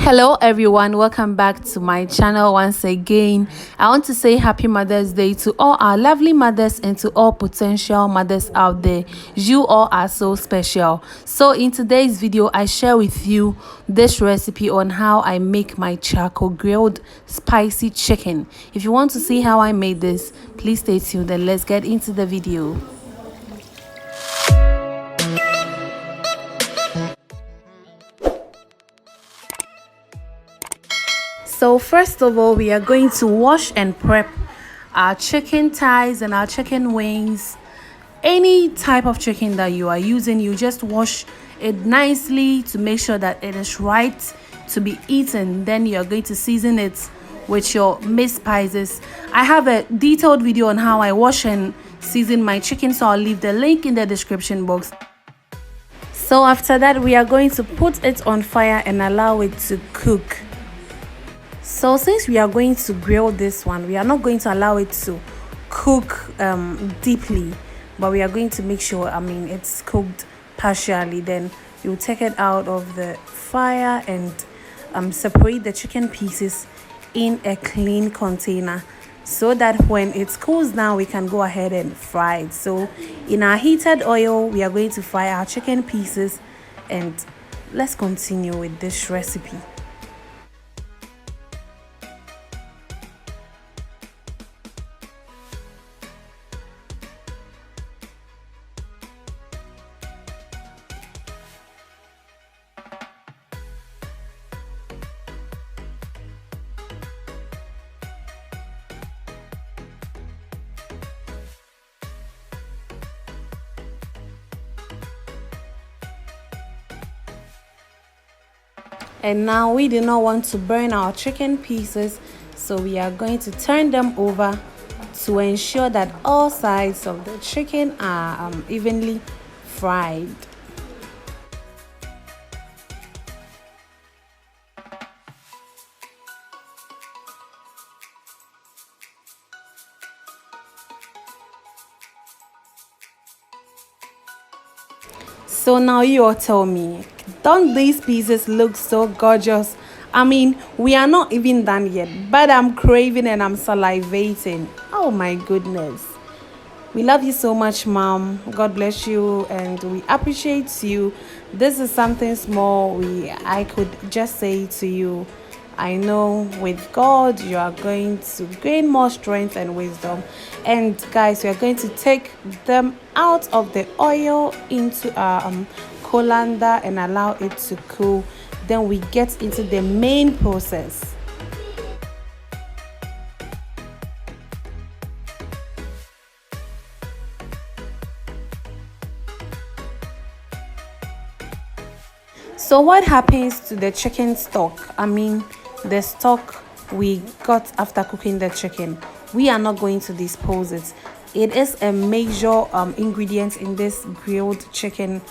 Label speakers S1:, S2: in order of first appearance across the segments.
S1: Hello everyone, welcome back to my channel once again. I want to say happy Mother's Day to all our lovely mothers and to all potential mothers out there. You all are so special. So in today's video I share with you this recipe on how I make my charcoal grilled spicy chicken. If you want to see how I made this, please stay tuned and let's get into the video. So first of all, we are going to wash and prep our chicken thighs and our chicken wings. Any type of chicken that you are using, you just wash it nicely to make sure that it is right to be eaten. Then you are going to season it with your mixed spices. I have a detailed video on how I wash and season my chicken, so I'll leave the link in the description box. So after that, we are going to put it on fire and allow it to cook. So since we are going to grill this one, we are not going to allow it to cook deeply, but we are going to make sure it's cooked partially. Then you take it out of the fire and separate the chicken pieces in a clean container so that when it cools down we can go ahead and fry it. So in our heated oil we are going to fry our chicken pieces, and let's continue with this recipe. And now we do not want to burn our chicken pieces, so we are going to turn them over to ensure that all sides of the chicken are evenly fried. So now you all tell me, don't these pieces look so gorgeous? We are not even done yet, but I'm craving and I'm salivating. Oh my goodness. We love you so much, Mom. God bless you, and we appreciate you. This is something small I could just say to you. I know with God you are going to gain more strength and wisdom. And guys, we are going to take them out of the oil into our colander and allow it to cool. Then we get into the main process. So what happens to the chicken stock? The stock we got after cooking the chicken, we are not going to dispose it. It is a major ingredient in this grilled chicken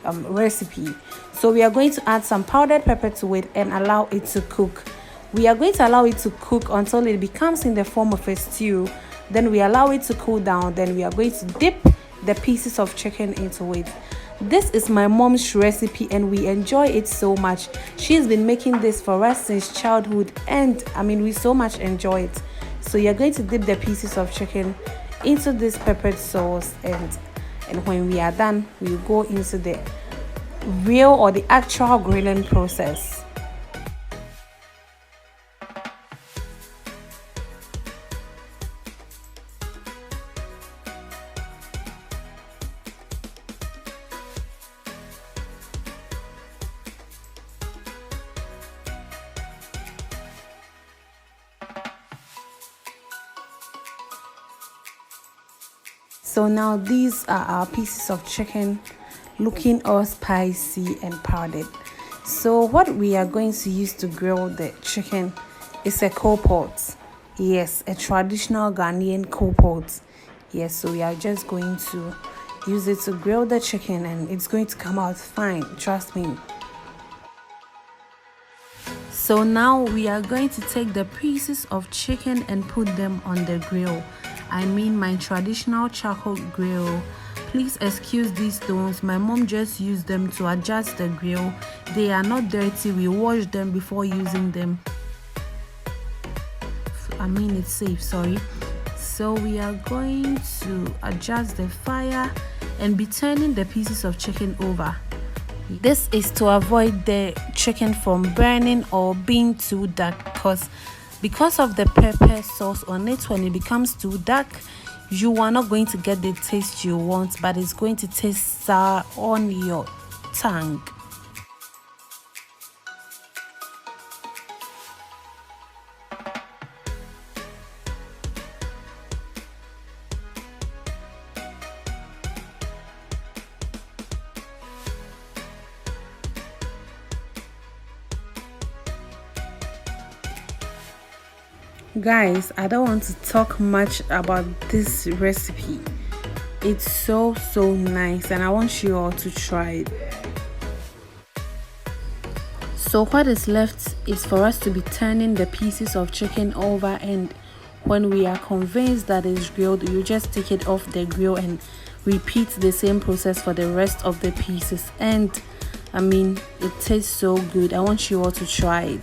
S1: recipe. So we are going to add some powdered pepper to it and allow it to cook. We are going to allow it to cook until it becomes in the form of a stew. Then we allow it to cool down. Then we are going to dip the pieces of chicken into it. This is my mom's recipe and we enjoy it so much. She's been making this for us since childhood, and we so much enjoy it. So you're going to dip the pieces of chicken into this peppered sauce, and when we are done, we'll go into the real or the actual grilling process. So now these are our pieces of chicken looking all spicy and powdered. So what we are going to use to grill the chicken is a coal pot. Yes, a traditional Ghanaian coal pot. Yes, so we are just going to use it to grill the chicken and it's going to come out fine, trust me. So now we are going to take the pieces of chicken and put them on the grill. My traditional charcoal grill. please excuse these stones. My mom just used them to adjust the grill. They are not dirty. We wash them before using them. It's safe, sorry. So we are going to adjust the fire and be turning the pieces of chicken over. This is to avoid the chicken from burning or being too dark, because of the pepper sauce on it. When it becomes too dark, you are not going to get the taste you want, but it's going to taste sour on your tongue. Guys, I don't want to talk much about this recipe. It's so nice and I want you all to try it. So what is left is for us to be turning the pieces of chicken over, and when we are convinced that it's grilled, you just take it off the grill and repeat the same process for the rest of the pieces. And it tastes so good. I want you all to try it.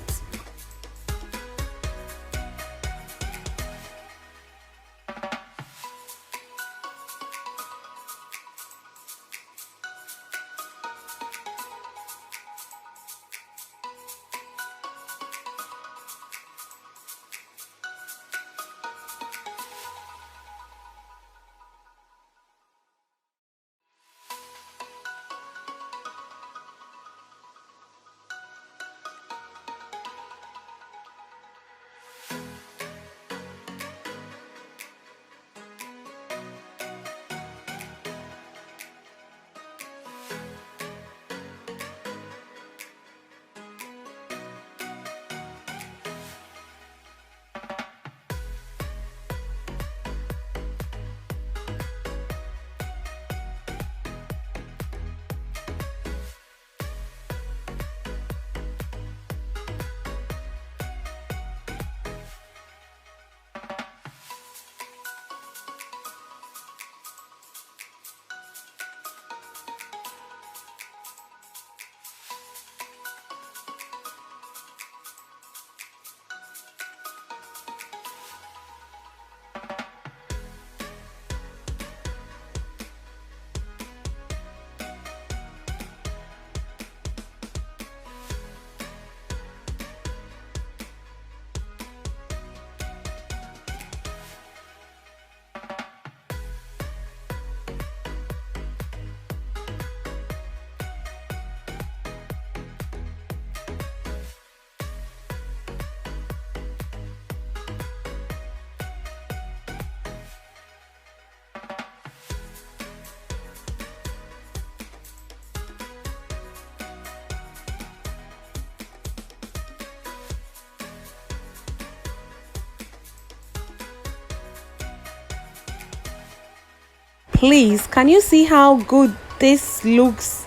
S1: Please, can you see how good this looks?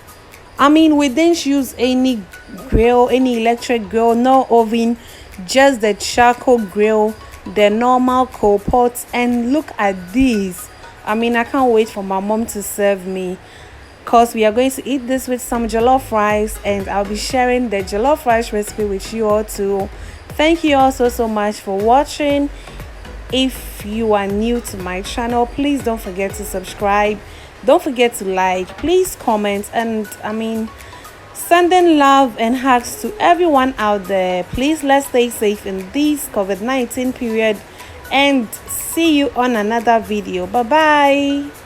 S1: We didn't use any grill, any electric grill, no oven, just the charcoal grill, the normal coal pot. And look at these. I can't wait for my mom to serve me, because we are going to eat this with some jollof rice, and I'll be sharing the jollof rice recipe with you all too. Thank you all so much for watching. If you are new to my channel, please don't forget to subscribe, don't forget to like, please comment, and sending love and hugs to everyone out there. Please, let's stay safe in this COVID-19 period, and see you on another video. Bye bye.